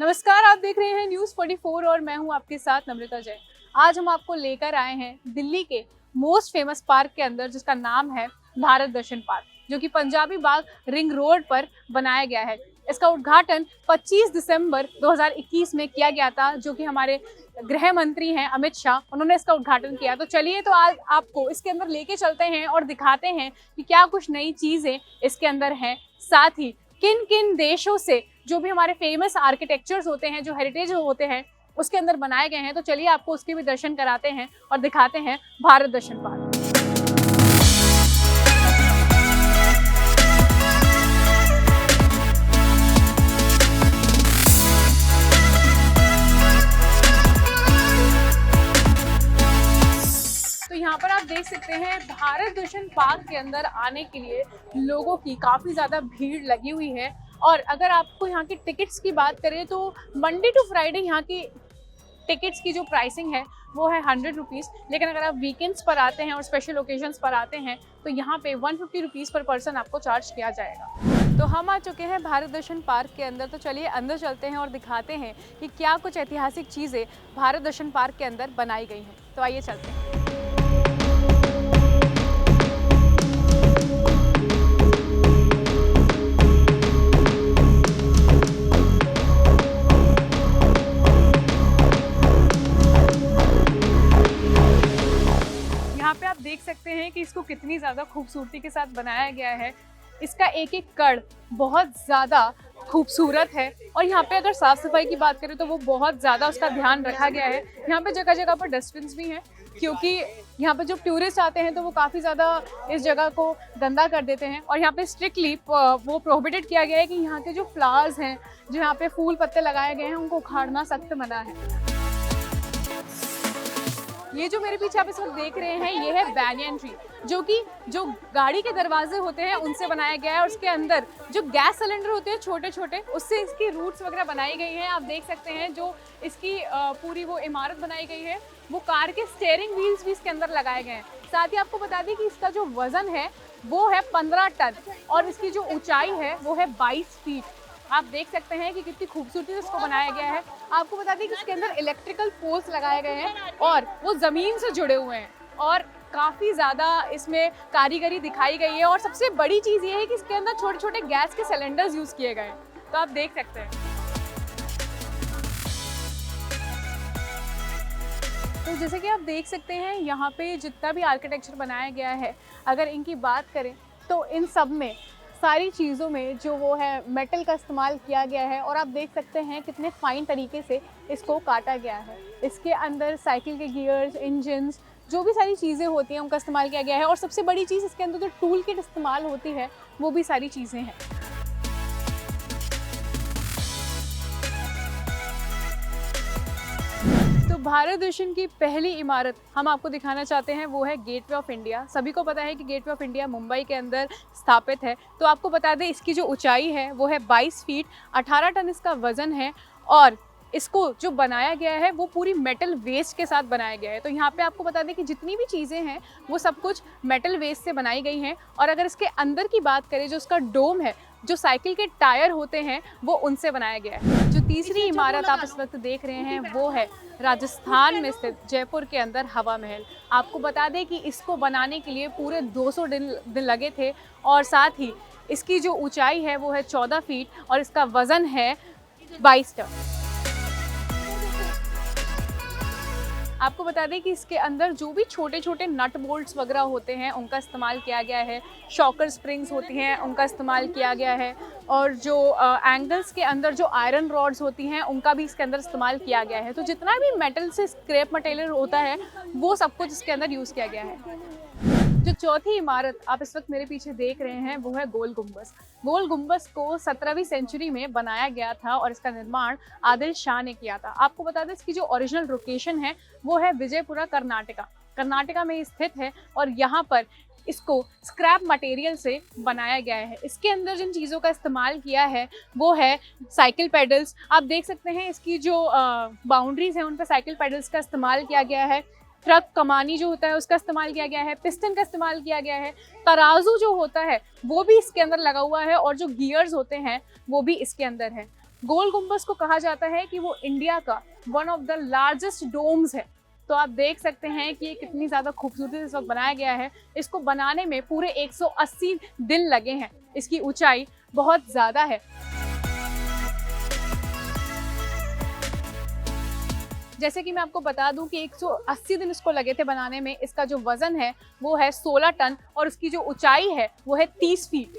नमस्कार, आप देख रहे हैं न्यूज़ 44 और मैं हूं आपके साथ नम्रता जैन। आज हम आपको लेकर आए हैं दिल्ली के मोस्ट फेमस पार्क के अंदर, जिसका नाम है भारत दर्शन पार्क, जो कि पंजाबी बाग रिंग रोड पर बनाया गया है। इसका उद्घाटन 25 दिसंबर 2021 में किया गया था, जो कि हमारे गृह मंत्री हैं अमित शाह, उन्होंने इसका उद्घाटन किया। तो चलिए, तो आज आपको इसके अंदर लेके चलते हैं और दिखाते हैं कि क्या कुछ नई चीज़ें इसके अंदर हैं, साथ ही किन किन देशों से जो भी हमारे फेमस आर्किटेक्चर्स होते हैं, जो हेरिटेज होते हैं, उसके अंदर बनाए गए हैं। तो चलिए आपको उसके भी दर्शन कराते हैं और दिखाते हैं भारत दर्शन पार्क। तो यहाँ पर आप देख सकते हैं भारत दर्शन पार्क के अंदर आने के लिए लोगों की काफ़ी ज़्यादा भीड़ लगी हुई है। और अगर आपको यहाँ की टिकट्स की बात करें तो मंडे टू फ्राइडे यहाँ की टिकट्स की जो प्राइसिंग है वो है 100 रुपीज़, लेकिन अगर आप वीकेंड्स पर आते हैं और स्पेशल ओकेजन्स पर आते हैं तो यहाँ पे 150 रुपीज़ पर पर्सन आपको चार्ज किया जाएगा। तो हम आ चुके हैं भारत दर्शन पार्क के अंदर। तो चलिए अंदर चलते हैं और दिखाते हैं कि क्या कुछ ऐतिहासिक चीज़ें भारत दर्शन पार्क के अंदर बनाई गई हैं। तो आइए चलते हैं। यहाँ पे आप देख सकते हैं कि इसको कितनी ज़्यादा खूबसूरती के साथ बनाया गया है। इसका एक एक कड़ बहुत ज़्यादा खूबसूरत है और यहाँ पे अगर साफ़ सफाई की बात करें तो वो बहुत ज़्यादा उसका ध्यान रखा गया है। यहाँ पे जगह जगह पर डस्टबिन्स भी हैं, क्योंकि यहाँ पे जो टूरिस्ट आते हैं तो वो काफ़ी ज़्यादा इस जगह को गंदा कर देते हैं। और यहाँ पे स्ट्रिक्टली वो प्रोहिबिटेड किया गया है कि यहाँ के जो फ्लावर्स हैं, जो यहाँ पे फूल पत्ते लगाए गए हैं, उनको उखाड़ना सख्त मना है। ये जो मेरे पीछे आप इस वक्त देख रहे हैं, ये है बैनियन ट्री, जो कि जो गाड़ी के दरवाजे होते हैं उनसे बनाया गया है। और उसके अंदर जो गैस सिलेंडर होते हैं छोटे छोटे, उससे इसकी रूट्स वगैरह बनाई गई हैं। आप देख सकते हैं जो इसकी पूरी वो इमारत बनाई गई है, वो कार के स्टीयरिंग व्हील्स भी इसके अंदर लगाए गए हैं। साथ ही आपको बता दें कि इसका जो वजन है वो है 15 टन और इसकी जो ऊंचाई है वो है 22 फीट। आप देख सकते हैं कि कितनी खूबसूरती से इसको बनाया गया है। आपको बता दें कि इसके अंदर इलेक्ट्रिकल पोल्स लगाए गए हैं और वो ज़मीन से जुड़े हुए हैं और काफ़ी ज़्यादा इसमें कारीगरी दिखाई गई है। और सबसे बड़ी चीज़ ये है कि इसके अंदर छोटे छोटे गैस के सिलेंडर्स यूज़ किए गए हैं। तो आप देख सकते हैं। तो जैसे कि आप देख सकते हैं, यहाँ पे जितना भी आर्किटेक्चर बनाया गया है, अगर इनकी बात करें तो इन सब में सारी चीज़ों में जो वो है मेटल का इस्तेमाल किया गया है। और आप देख सकते हैं कितने फाइन तरीके से इसको काटा गया है। इसके अंदर साइकिल के गियर्स, इंजन्स, जो भी सारी चीज़ें होती हैं उनका इस्तेमाल किया गया है। और सबसे बड़ी चीज़, इसके अंदर जो टूल किट इस्तेमाल होती है वो भी सारी चीज़ें हैं। तो भारत दर्शन की पहली इमारत हम आपको दिखाना चाहते हैं, वो है गेटवे ऑफ इंडिया। सभी को पता है कि गेटवे ऑफ इंडिया मुंबई के अंदर स्थापित है। तो आपको बता दें, इसकी जो ऊंचाई है वो है 22 फीट, 18 टन इसका वज़न है। और इसको जो बनाया गया है वो पूरी मेटल वेस्ट के साथ बनाया गया है। तो यहाँ पे आपको बता दें कि जितनी भी चीज़ें हैं वो सब कुछ मेटल वेस्ट से बनाई गई हैं। और अगर इसके अंदर की बात करें, जो उसका डोम है, जो साइकिल के टायर होते हैं, वो उनसे बनाया गया है। जो तीसरी इमारत आप इस वक्त देख रहे हैं वो है राजस्थान में स्थित जयपुर के अंदर हवा महल। आपको बता दें कि इसको बनाने के लिए पूरे 200 दिन लगे थे। और साथ ही इसकी जो ऊंचाई है वो है 14 फीट और इसका वज़न है 22 टन। आपको बता दें कि इसके अंदर जो भी छोटे छोटे नट बोल्ट्स वगैरह होते हैं उनका इस्तेमाल किया गया है। शॉकर स्प्रिंग्स होती हैं, उनका इस्तेमाल किया गया है। और जो एंगल्स के अंदर जो आयरन रॉड्स होती हैं उनका भी इसके अंदर इस्तेमाल किया गया है। तो जितना भी मेटल से स्क्रैप मटेरियल होता है वो सब कुछ इसके अंदर यूज़ किया गया है। जो चौथी इमारत आप इस वक्त मेरे पीछे देख रहे हैं वो है गोल गुम्बज। गोल गुम्बज को 17वीं सेंचुरी में बनाया गया था और इसका निर्माण आदिल शाह ने किया था। आपको बता दें, इसकी जो ओरिजिनल लोकेशन है वो है विजयपुरा, कर्नाटका में स्थित है। और यहाँ पर इसको स्क्रैप मटेरियल से बनाया गया है। इसके अंदर जिन चीज़ों का इस्तेमाल किया है वो है साइकिल पेडल्स। आप देख सकते हैं इसकी जो बाउंड्रीज हैं उन पर साइकिल पेडल्स का इस्तेमाल किया गया है। ट्रक कमानी जो होता है उसका इस्तेमाल किया गया है। पिस्टन का इस्तेमाल किया गया है। तराजू जो होता है वो भी इसके अंदर लगा हुआ है और जो गियर्स होते हैं वो भी इसके अंदर है। गोल गुम्बज को कहा जाता है कि वो इंडिया का one of the largest domes है। तो आप देख सकते हैं कि ये कितनी ज़्यादा खूबसूरती से इस वक्त बनाया गया है। इसको बनाने में पूरे 180 दिन लगे हैं। इसकी ऊंचाई बहुत ज़्यादा है। जैसे कि मैं आपको बता दूं कि 180 दिन इसको लगे थे बनाने में। इसका जो वजन है वो है 16 टन और उसकी जो ऊंचाई है वो है 30 फीट।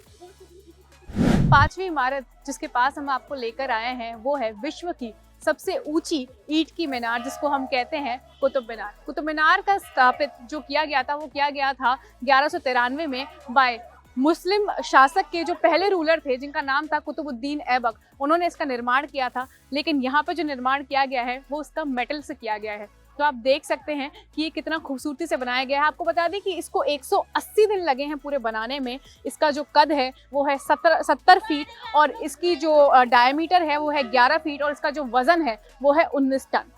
पांचवी इमारत जिसके पास हम आपको लेकर आए हैं वो है विश्व की सबसे ऊंची ईंट की मीनार, जिसको हम कहते हैं कुतुब मीनार। कुतुब मीनार का स्थापित जो किया गया था वो किया गया था 1193 में बाय मुस्लिम शासक के जो पहले रूलर थे, जिनका नाम था कुतुबुद्दीन ऐबक। उन्होंने इसका निर्माण किया था, लेकिन यहाँ पे जो निर्माण किया गया है वो उसका मेटल से किया गया है। तो आप देख सकते हैं कि ये कितना खूबसूरती से बनाया गया है। आपको बता दें कि इसको 180 दिन लगे हैं पूरे बनाने में। इसका जो कद है वो है 70 फीट और इसकी जो डायमीटर है वो है 11 फीट और इसका जो वजन है वो है 19 टन।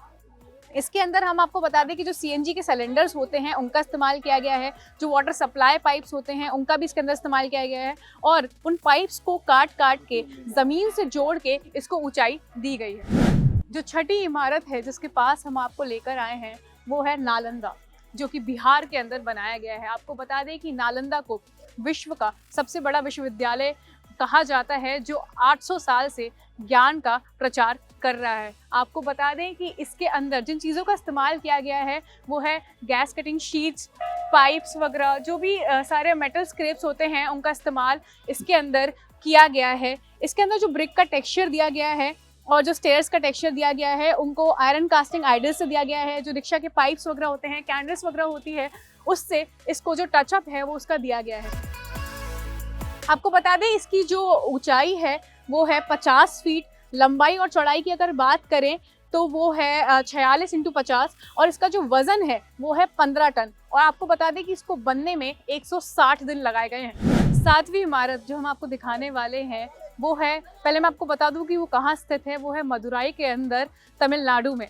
इसके अंदर हम आपको बता दें कि जो सीएनजी के सिलेंडर्स होते हैं उनका इस्तेमाल किया गया है। जो वाटर सप्लाई पाइप्स होते हैं उनका भी इसके अंदर इस्तेमाल किया गया है और उन पाइप्स को काट काट के ज़मीन से जोड़ के इसको ऊंचाई दी गई है। जो छठी इमारत है जिसके पास हम आपको लेकर आए हैं वो है नालंदा, जो कि बिहार के अंदर बनाया गया है। आपको बता दें कि नालंदा को विश्व का सबसे बड़ा विश्वविद्यालय कहा जाता है, जो 800 साल से ज्ञान का प्रचार कर रहा है। आपको बता दें कि इसके अंदर जिन चीज़ों का इस्तेमाल किया गया है वो है गैस कटिंग शीट्स, पाइप्स वगैरह, जो भी सारे मेटल स्क्रैप्स होते हैं उनका इस्तेमाल इसके अंदर किया गया है। इसके अंदर जो ब्रिक का टेक्सचर दिया गया है और जो स्टेयर्स का टेक्सचर दिया गया है उनको आयरन कास्टिंग आइडल से दिया गया है। जो रिक्शा के पाइप्स वगैरह होते हैं, कैंडल्स वगैरह होती है, उससे इसको जो टचअप है वो उसका दिया गया है। आपको बता दें इसकी जो ऊंचाई है वो है 50 फीट। लंबाई और चौड़ाई की अगर बात करें तो वो है 46 × 50 और इसका जो वजन है वो है 15 टन। और आपको बता दें कि इसको बनने में 160 दिन लगाए गए हैं। सातवीं इमारत जो हम आपको दिखाने वाले हैं वो है, पहले मैं आपको बता दूं कि वो कहाँ स्थित है। वो है मदुराई के अंदर तमिलनाडु में,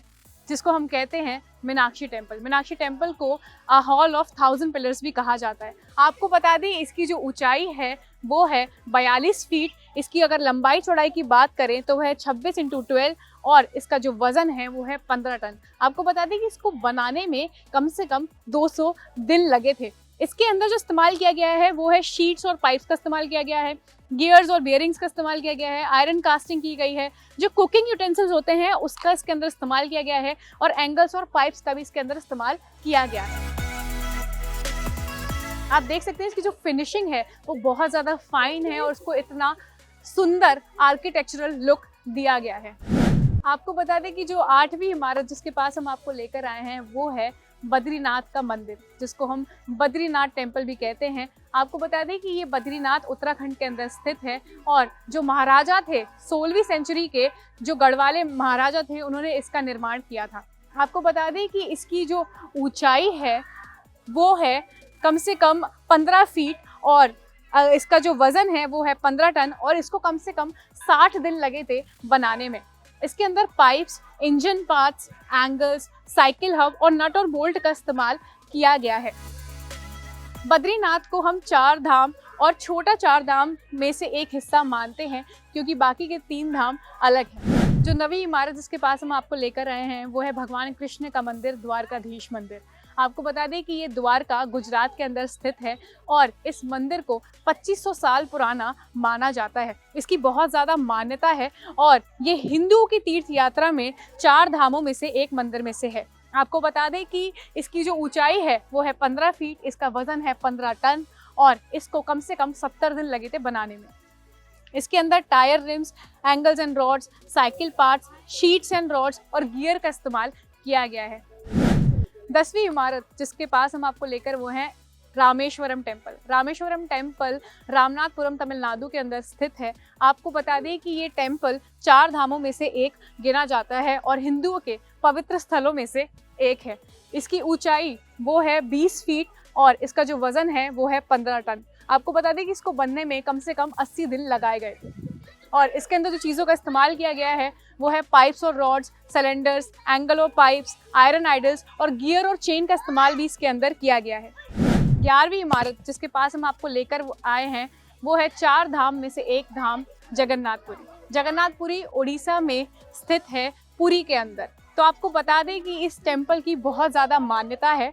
जिसको हम कहते हैं मीनाक्षी टेम्पल। मीनाक्षी टेम्पल को हॉल ऑफ 1000 पिलर्स भी कहा जाता है। आपको बता दें इसकी जो ऊंचाई है वो है 42 फीट। इसकी अगर लंबाई चौड़ाई की बात करें तो वह है 26 × 12 और इसका जो वजन है वो है 15 टन। आपको बता दें कि इसको बनाने में कम से कम 200 दिन लगे थे। इसके अंदर जो इस्तेमाल किया गया है वो है शीट्स और पाइप्स का इस्तेमाल किया गया है, गियर्स और बेयरिंग्स का इस्तेमाल किया गया है, आयरन कास्टिंग की गई है, जो कुकिंग यूटेंसिल्स होते हैं उसका इसके अंदर इस्तेमाल किया गया है और एंगल्स और पाइप्स का भी इसके अंदर इस्तेमाल किया गया है। आप देख सकते हैं इसकी जो फिनिशिंग है वो बहुत ज़्यादा फाइन है और उसको इतना सुंदर आर्किटेक्चरल लुक दिया गया है। आपको बता दें कि जो 8वीं इमारत जिसके पास हम आपको लेकर आए हैं वो है बद्रीनाथ का मंदिर, जिसको हम बद्रीनाथ टेम्पल भी कहते हैं। आपको बता दें कि ये बद्रीनाथ उत्तराखंड के अंदर स्थित है और जो महाराजा थे 16वीं सेंचुरी के, जो गढ़वाले महाराजा थे, उन्होंने इसका निर्माण किया था। आपको बता दें कि इसकी जो ऊंचाई है वो है कम से कम 15 फीट और इसका जो वजन है वो है 15 टन और इसको कम से कम 60 दिन लगे थे बनाने में। इसके अंदर pipes, engine parts, angles, cycle hub और नट और बोल्ट का इस्तेमाल किया गया है। बद्रीनाथ को हम 4 धाम और छोटा 4 धाम में से एक हिस्सा मानते हैं, क्योंकि बाकी के 3 धाम अलग हैं। जो नवी इमारत जिसके पास हम आपको लेकर आए हैं वो है भगवान कृष्ण का मंदिर, द्वारकाधीश मंदिर। आपको बता दें कि ये द्वारका गुजरात के अंदर स्थित है और इस मंदिर को 2500 साल पुराना माना जाता है। इसकी बहुत ज़्यादा मान्यता है और ये हिंदुओं की तीर्थ यात्रा में 4 धामों में से एक मंदिर में से है। आपको बता दें कि इसकी जो ऊंचाई है वो है 15 फीट, इसका वजन है 15 टन और इसको कम से कम 70 दिन लगे थे बनाने में। इसके अंदर tyre rims, angles and rods, cycle parts, sheets and rods और गियर का इस्तेमाल किया गया है। 10वीं इमारत जिसके पास हम आपको लेकर वो है रामेश्वरम टेम्पल। रामेश्वरम टेम्पल रामनाथपुरम तमिलनाडु के अंदर स्थित है। आपको बता दें कि ये टेम्पल 4 धामों में से एक गिना जाता है और हिंदुओं के पवित्र स्थलों में से एक है। इसकी ऊंचाई वो है 20 फीट और इसका जो वजन है वो है 15 टन। आपको बता दें कि इसको बनने में कम से कम 80 दिन लगाए गए थे और इसके अंदर जो चीज़ों का इस्तेमाल किया गया है वो है पाइप्स और रॉड्स, सिलेंडर्स, एंगल और पाइप्स, आयरन आइडल्स और गियर और चेन का इस्तेमाल भी इसके अंदर किया गया है। 11वीं इमारत जिसके पास हम आपको लेकर आए हैं वो है 4 धाम में से एक धाम जगन्नाथपुरी। जगन्नाथपुरी उड़ीसा में स्थित है, पुरी के अंदर। तो आपको बता दें कि इस टेम्पल की बहुत ज़्यादा मान्यता है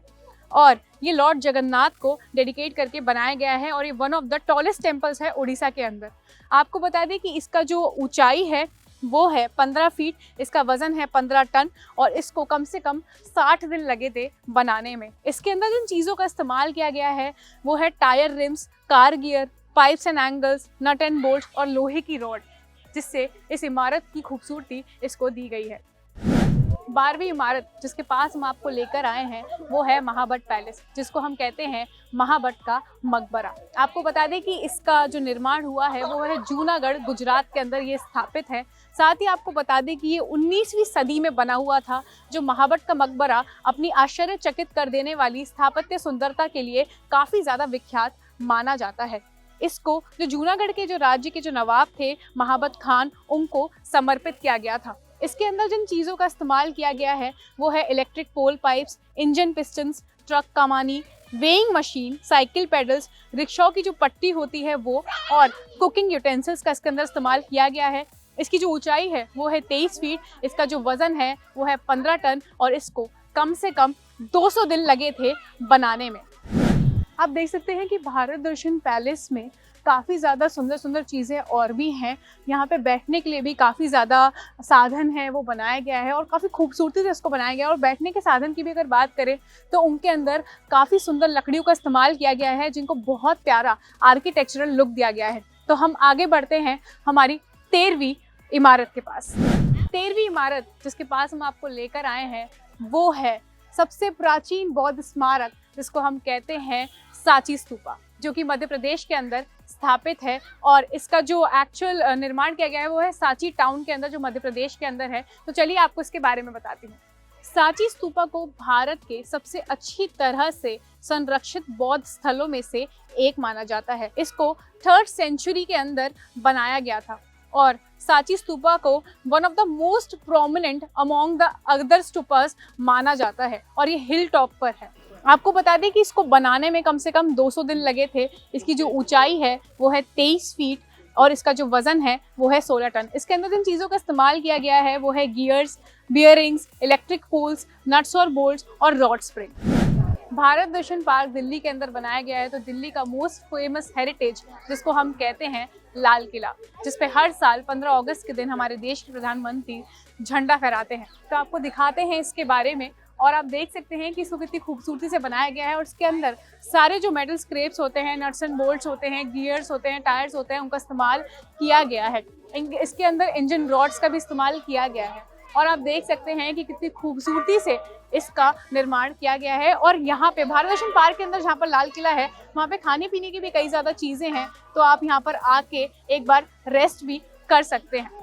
और ये लॉर्ड जगन्नाथ को डेडिकेट करके बनाया गया है और ये one of the tallest temples है उड़ीसा के अंदर। आपको बता दें कि इसका जो ऊंचाई है वो है 15 फीट, इसका वजन है 15 टन और इसको कम से कम 60 दिन लगे थे बनाने में। इसके अंदर जिन चीज़ों का इस्तेमाल किया गया है वो है tyre rims, car gear, pipes and angles, nut and bolt और लोहे की रॉड, जिससे इस इमारत की खूबसूरती इसको दी गई है। 12वीं इमारत जिसके पास हम आपको लेकर आए हैं वो है महाबट पैलेस, जिसको हम कहते हैं महाबट का मकबरा। आपको बता दें कि इसका जो निर्माण हुआ है वो है जूनागढ़, गुजरात के अंदर ये स्थापित है। साथ ही आपको बता दें कि ये 19वीं सदी में बना हुआ था। जो महाबट का मकबरा अपनी आश्चर्यचकित कर देने वाली स्थापत्य सुंदरता के लिए काफ़ी ज़्यादा विख्यात माना जाता है। इसको जो जूनागढ़ के जो राज्य के जो नवाब थे महाबत खान, उनको समर्पित किया गया था। इसके अंदर जिन चीज़ों का इस्तेमाल किया गया है वो है electric pole pipes, engine pistons, truck कमानी, वेइंग मशीन, साइकिल पेडल्स, रिक्शाओं की जो पट्टी होती है वो, और कुकिंग यूटेंसिल्स का इसके अंदर इस्तेमाल किया गया है। इसकी जो ऊंचाई है वो है 23 फीट, इसका जो वज़न है वो है 15 टन और इसको कम से कम 200 दिन लगे थे बनाने में। आप देख सकते हैं कि भारत दर्शन पैलेस में काफ़ी ज़्यादा सुंदर सुंदर चीज़ें और भी हैं। यहाँ पे बैठने के लिए भी काफ़ी ज़्यादा साधन है वो बनाया गया है और काफ़ी खूबसूरती से इसको बनाया गया है। और बैठने के साधन की भी अगर बात करें तो उनके अंदर काफ़ी सुंदर लकड़ियों का इस्तेमाल किया गया है, जिनको बहुत प्यारा आर्किटेक्चरल लुक दिया गया है। तो हम आगे बढ़ते हैं हमारी 13वीं इमारत के पास। 13वीं इमारत जिसके पास हम आपको लेकर आए हैं वो है सबसे प्राचीन बौद्ध स्मारक, जिसको हम कहते हैं सांची स्तूपा, जो कि मध्य प्रदेश के अंदर स्थापित है। और इसका जो एक्चुअल निर्माण किया गया है वो है सांची टाउन के अंदर, जो मध्य प्रदेश के अंदर है। तो चलिए आपको इसके बारे में बताती हूँ। सांची स्तूपा को भारत के सबसे अच्छी तरह से संरक्षित बौद्ध स्थलों में से एक माना जाता है। इसको 3rd सेंचुरी के अंदर बनाया गया था और सांची स्तूपा को one of the most prominent among the other stupas माना जाता है और ये हिल टॉप पर है। आपको बता दें कि इसको बनाने में कम से कम 200 दिन लगे थे। इसकी जो ऊंचाई है वो है 23 फीट और इसका जो वजन है वो है 16 टन। इसके अंदर जिन चीज़ों का इस्तेमाल किया गया है वो है gears, bearings, electric poles, nuts और बोल्ट्स और rod spring. Bharat Darshan park Delhi के अंदर बनाया गया है। तो दिल्ली का मोस्ट फेमस हेरिटेज जिसको हम कहते हैं लाल किला, जिसपे हर साल 15 अगस्त के दिन हमारे देश के प्रधानमंत्री झंडा फहराते हैं। तो आपको दिखाते हैं इसके बारे में और आप देख सकते हैं कि इसको कितनी खूबसूरती से बनाया गया है। और इसके अंदर सारे जो मेटल स्क्रैप्स होते हैं, नट्स एंड बोल्ट्स होते हैं, गियर्स होते हैं, टायर्स होते हैं, उनका इस्तेमाल किया गया है। इसके अंदर इंजन रॉड्स का भी इस्तेमाल किया गया है और आप देख सकते हैं कि कितनी खूबसूरती से इसका निर्माण किया गया है। और यहाँ पे भारत दर्शन पार्क के अंदर जहाँ पर लाल किला है वहाँ पे खाने पीने की भी कई ज़्यादा चीज़ें हैं, तो आप यहाँ पर आके एक बार रेस्ट भी कर सकते हैं।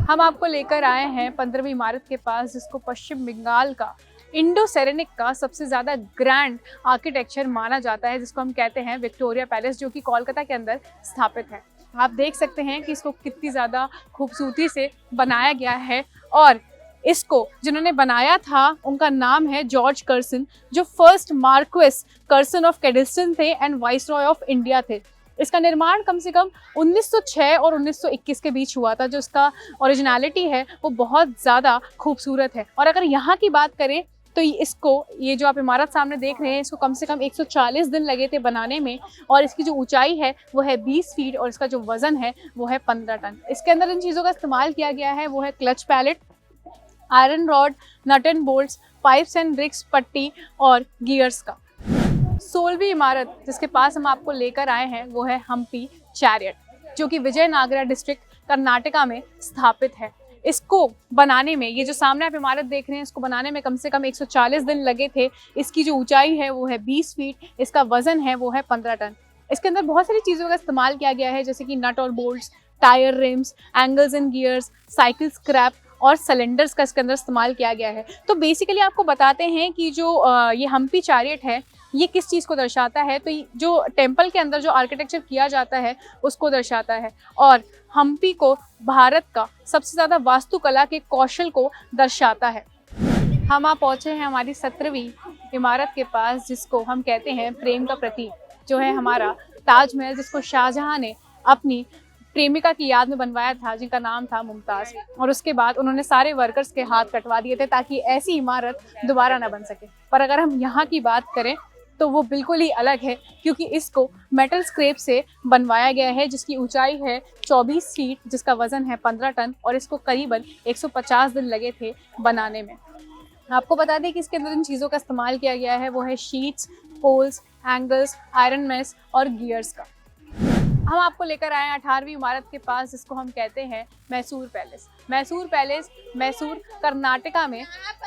हम आपको लेकर आए हैं 15वीं इमारत के पास, जिसको पश्चिम बंगाल का इंडो सेरेनिक का सबसे ज़्यादा ग्रैंड आर्किटेक्चर माना जाता है, जिसको हम कहते हैं विक्टोरिया पैलेस, जो कि कोलकाता के अंदर स्थापित है। आप देख सकते हैं कि इसको कितनी ज़्यादा खूबसूरती से बनाया गया है और इसको जिन्होंने बनाया था उनका नाम है जॉर्ज कर्सन, जो फर्स्ट मार्क्वेस कर्सन ऑफ कैडल्स्टन थे एंड वाइसरॉय ऑफ इंडिया थे। इसका निर्माण कम से कम 1906 और 1921 के बीच हुआ था। जो इसका ओरिजिनलिटी है वो बहुत ज़्यादा खूबसूरत है। और अगर यहाँ की बात करें तो ये जो आप इमारत सामने देख रहे हैं, इसको कम से कम 140 दिन लगे थे बनाने में और इसकी जो ऊंचाई है वो है 20 फीट और इसका जो वज़न है वो है 15 टन। इसके अंदर इन चीज़ों का इस्तेमाल किया गया है वो है clutch pallet, iron rod, nut and bolts, pipes and bricks, पट्टी और गियर्स का। 16वीं इमारत जिसके पास हम आपको लेकर आए हैं वो है हम्पी चैरियट, जो कि विजयनगरा डिस्ट्रिक्ट कर्नाटका में स्थापित है। इसको बनाने में, ये जो सामने आप इमारत देख रहे हैं, इसको बनाने में कम से कम 140 दिन लगे थे। इसकी जो ऊंचाई है वो है 20 फीट, इसका वजन है वो है 15 टन। इसके अंदर बहुत सारी चीज़ों का इस्तेमाल किया गया है, जैसे कि नट और bolts, tyre rims, angles and gears, cycle scrap और सिलेंडर्स का इसके अंदर इस्तेमाल किया गया है। तो बेसिकली आपको बताते हैं कि जो ये हम्पी चैरियट है ये किस चीज़ को दर्शाता है। तो जो टेम्पल के अंदर जो आर्किटेक्चर किया जाता है उसको दर्शाता है और हम्पी को भारत का सबसे ज़्यादा वास्तुकला के कौशल को दर्शाता है। हम आप पहुँचे हैं हमारी 17वीं इमारत के पास, जिसको हम कहते हैं प्रेम का प्रतीक, जो है हमारा ताजमहल, जिसको शाहजहां ने अपनी प्रेमिका की याद में बनवाया था जिनका नाम था मुमताज़, और उसके बाद उन्होंने सारे वर्कर्स के हाथ कटवा दिए थे ताकि ऐसी इमारत दोबारा ना बन सके। पर अगर हम यहाँ की बात करें तो वो बिल्कुल ही अलग है, क्योंकि इसको मेटल स्क्रैप से बनवाया गया है जिसकी ऊंचाई है 24 फीट, जिसका वजन है 15 टन, और इसको करीबन 150 दिन लगे थे बनाने में। आपको बता दें कि इसके अंदर जिन चीज़ों का इस्तेमाल किया गया है वो है sheets, poles, angles, iron mesh और गियर्स का। हम आपको लेकर आए हैं 18वीं इमारत के पास, जिसको हम कहते हैं मैसूर पैलेस। मैसूर पैलेस मैसूर कर्नाटका में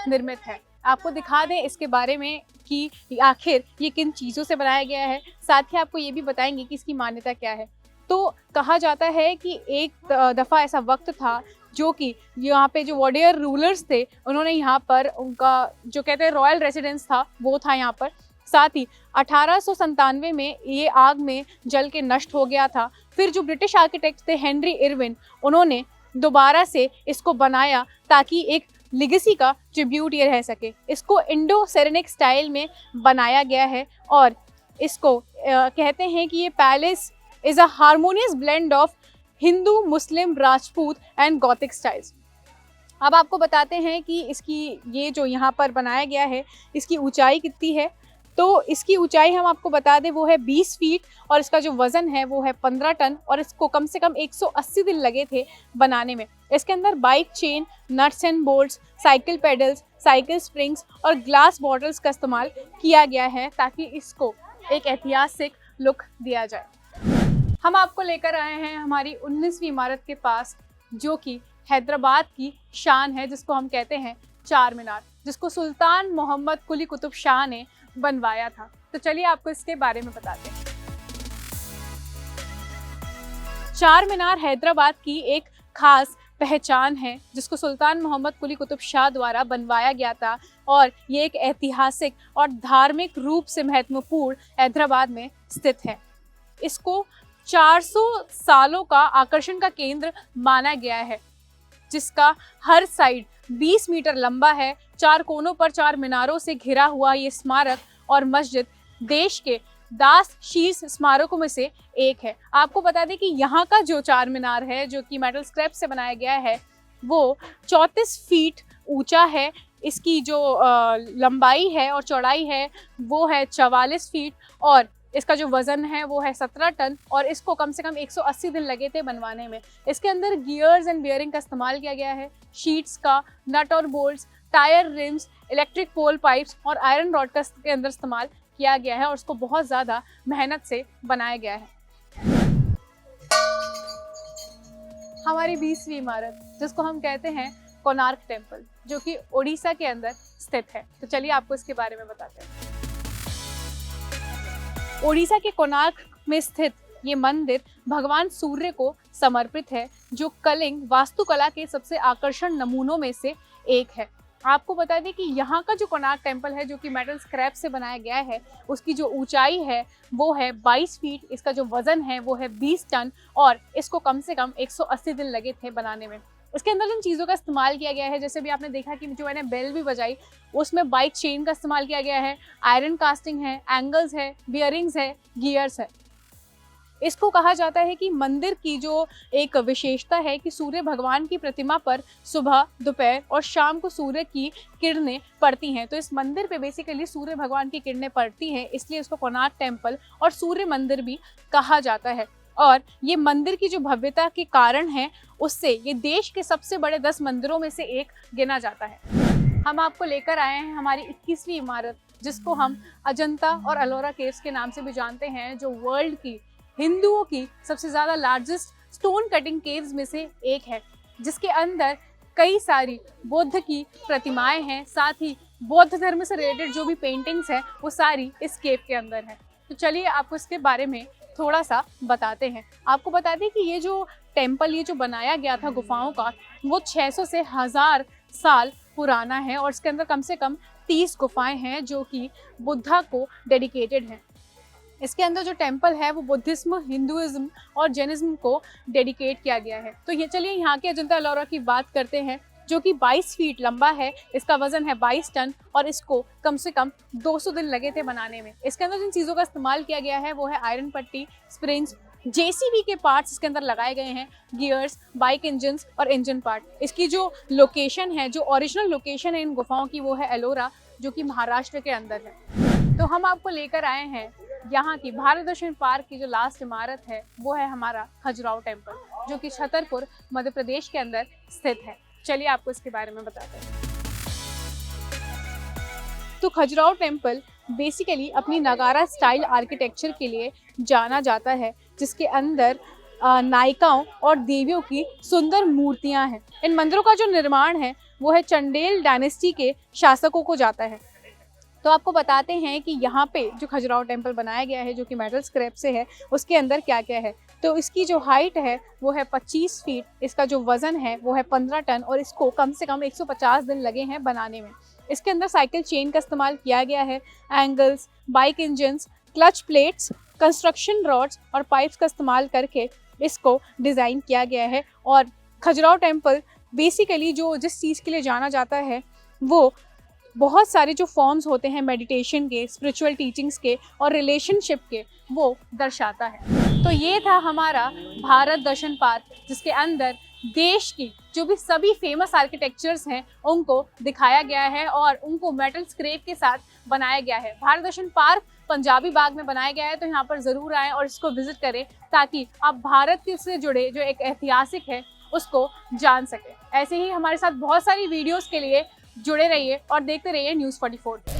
निर्मित है। आपको दिखा दें इसके बारे में कि आखिर ये किन चीज़ों से बनाया गया है, साथ ही आपको ये भी बताएंगे कि इसकी मान्यता क्या है। तो कहा जाता है कि एक दफ़ा ऐसा वक्त था जो कि यहाँ पे जो वॉडियर रूलर्स थे उन्होंने यहाँ पर उनका जो कहते हैं रॉयल रेसिडेंस था वो था यहाँ पर। साथ ही 1897 में ये आग में जल के नष्ट हो गया था। फिर जो ब्रिटिश आर्किटेक्ट थे हेनरी इरविन, उन्होंने दोबारा से इसको बनाया ताकि एक लिगेसी का ट्रिब्यूट ये रह सके। इसको इंडो सेरेनिक स्टाइल में बनाया गया है और इसको कहते हैं कि ये palace is a harmonious blend of Hindu, Muslim, Rajput and Gothic styles. अब आपको बताते हैं कि इसकी ये जो यहाँ पर बनाया गया है इसकी ऊंचाई कितनी है। तो इसकी ऊंचाई हम आपको बता दें वो है 20 फीट और इसका जो वज़न है वो है 15 टन, और इसको कम से कम 180 दिन लगे थे बनाने में। इसके अंदर bike chain, nuts and bolts, cycle pedals, cycle springs और ग्लास बॉटल्स का इस्तेमाल किया गया है ताकि इसको एक ऐतिहासिक लुक दिया जाए। हम आपको लेकर आए हैं हमारी 19वीं इमारत के पास, जो कि हैदराबाद की शान है, जिसको हम कहते हैं चार मीनार, जिसको सुल्तान मोहम्मद कुली कुतुब शाह ने बनवाया था। तो चलिए आपको इसके बारे में बताते हैं। चार मीनार हैदराबाद की एक खास पहचान है जिसको सुल्तान मोहम्मद कुली कुतुब शाह द्वारा बनवाया गया था, और ये एक ऐतिहासिक और धार्मिक रूप से महत्वपूर्ण हैदराबाद में स्थित है। इसको 400 सालों का आकर्षण का केंद्र माना गया है, जिसका हर साइड 20 मीटर लंबा है। चार कोनों पर चार मीनारों से घिरा हुआ ये स्मारक और मस्जिद देश के दास शीर्ष स्मारकों में से एक है। आपको बता दें कि यहाँ का जो चार मीनार है, जो कि मेटल स्क्रैप से बनाया गया है, वो 34 फीट ऊंचा है। इसकी जो लंबाई है और चौड़ाई है वो है 44 फीट, और इसका जो वज़न है वो है 17 टन, और इसको कम से कम 180 दिन लगे थे बनवाने में। इसके अंदर गियर्स एंड बियरिंग का इस्तेमाल किया गया है, शीट्स का, नट और bolts, tyre rims, electric pole pipes और आयरन रॉड का इसके अंदर इस्तेमाल किया गया है, और उसको बहुत ज़्यादा मेहनत से बनाया गया है। हमारी 20वीं इमारत, जिसको हम कहते हैं कोणार्क टेम्पल, जो कि ओडिशा के अंदर स्थित है। तो चलिए आपको इसके बारे में बताते हैं। ओडिशा के कोणार्क में स्थित ये मंदिर भगवान सूर्य को समर्पित है, जो कलिंग वास्तुकला के सबसे आकर्षण नमूनों में से एक है। आपको बता दें कि यहाँ का जो कोणार्क टेम्पल है, जो कि मेटल स्क्रैप से बनाया गया है, उसकी जो ऊंचाई है वो है 22 फीट, इसका जो वज़न है वो है 20 टन, और इसको कम से कम 180 दिन लगे थे बनाने में। इसके अंदर जिन चीज़ों का इस्तेमाल किया गया है, जैसे भी आपने देखा कि जो मैंने बेल भी बजाई, उसमें बाइक चेन का इस्तेमाल किया गया है, आयरन कास्टिंग है, एंगल्स है, बियरिंग्स है, गियर्स है। इसको कहा जाता है कि मंदिर की जो एक विशेषता है कि सूर्य भगवान की प्रतिमा पर सुबह, दोपहर और शाम को सूर्य की किरणें पड़ती हैं। तो इस मंदिर पे बेसिकली सूर्य भगवान की किरणें पड़ती हैं, इसलिए इसको कोणार्क टेम्पल और सूर्य मंदिर भी कहा जाता है। और ये मंदिर की जो भव्यता के कारण है, उससे ये देश के सबसे बड़े 10 मंदिरों में से एक गिना जाता है। हम आपको लेकर आए हैं हमारी 21वीं इमारत, जिसको हम अजंता और अलोरा केव्स के नाम से भी जानते हैं, जो वर्ल्ड की हिंदुओं की सबसे ज़्यादा लार्जेस्ट स्टोन कटिंग केव्स में से एक है, जिसके अंदर कई सारी बुद्ध की प्रतिमाएं हैं। साथ ही बौद्ध धर्म से रिलेटेड जो भी पेंटिंग्स हैं वो सारी इस केव के अंदर है। तो चलिए आपको इसके बारे में थोड़ा सा बताते हैं। आपको बता दें कि ये जो टेम्पल, ये जो बनाया गया था गुफाओं का, वो 600 से 1000 साल पुराना है, और इसके अंदर कम से कम 30 गुफाएं हैं जो कि बुद्धा को डेडिकेटेड हैं। इसके अंदर जो टेम्पल है वो बुद्धिज्म, हिंदुइज्म और जैनिज्म को डेडिकेट किया गया है। तो ये चलिए यहाँ के अजंता एलोरा की बात करते हैं, जो कि 22 फीट लंबा है, इसका वजन है 22 टन, और इसको कम से कम 200 दिन लगे थे बनाने में। इसके अंदर जिन चीज़ों का इस्तेमाल किया गया है वो है आयरन पट्टी, स्प्रिंग्स, जेसीबी के पार्ट्स इसके अंदर लगाए गए हैं, गियर्स, बाइक इंजन्स और इंजन पार्ट। इसकी जो लोकेशन है, जो ओरिजिनल लोकेशन है इन गुफाओं की, वो है एलोरा, जो कि महाराष्ट्र के अंदर है। तो हम आपको लेकर आए हैं यहाँ की भारत दर्शन पार्क की जो लास्ट इमारत है, वो है हमारा खजुराहो टेम्पल, जो कि छतरपुर मध्य प्रदेश के अंदर स्थित है। चलिए आपको इसके बारे में बताते हैं। तो खजुराहो टेम्पल बेसिकली अपनी नगारा स्टाइल आर्किटेक्चर के लिए जाना जाता है, जिसके अंदर नायिकाओं और देवियों की सुंदर मूर्तियां हैं। इन मंदिरों का जो निर्माण है वो है चंडेल डायनेस्टी के शासकों को जाता है। तो आपको बताते हैं कि यहाँ पे जो खजुराहो टेम्पल बनाया गया है, जो कि मेटल स्क्रैप से है, उसके अंदर क्या क्या है। तो इसकी जो हाइट है वो है 25 फीट, इसका जो वज़न है वो है 15 टन और इसको कम से कम 150 दिन लगे हैं बनाने में। इसके अंदर साइकिल चेन का इस्तेमाल किया गया है, angles, bike engines, clutch plates, construction rods और पाइप्स का इस्तेमाल करके इसको डिज़ाइन किया गया है। और खजुराहो टेम्पल बेसिकली जो जिस चीज़ के लिए जाना जाता है वो बहुत सारे जो फॉर्म्स होते हैं मेडिटेशन के, स्पिरिचुअल टीचिंग्स के और रिलेशनशिप के, वो दर्शाता है। तो ये था हमारा भारत दर्शन पार्क, जिसके अंदर देश की जो भी सभी फेमस आर्किटेक्चर्स हैं उनको दिखाया गया है और उनको मेटल स्क्रैप के साथ बनाया गया है। भारत दर्शन पार्क पंजाबी बाग में बनाया गया है, तो यहाँ पर ज़रूर आएँ और इसको विजिट करें, ताकि आप भारत से जुड़े जो एक ऐतिहासिक है उसको जान सकें। ऐसे ही हमारे साथ बहुत सारी वीडियोज़ के लिए जुड़े रहिए और देखते रहिए News 44।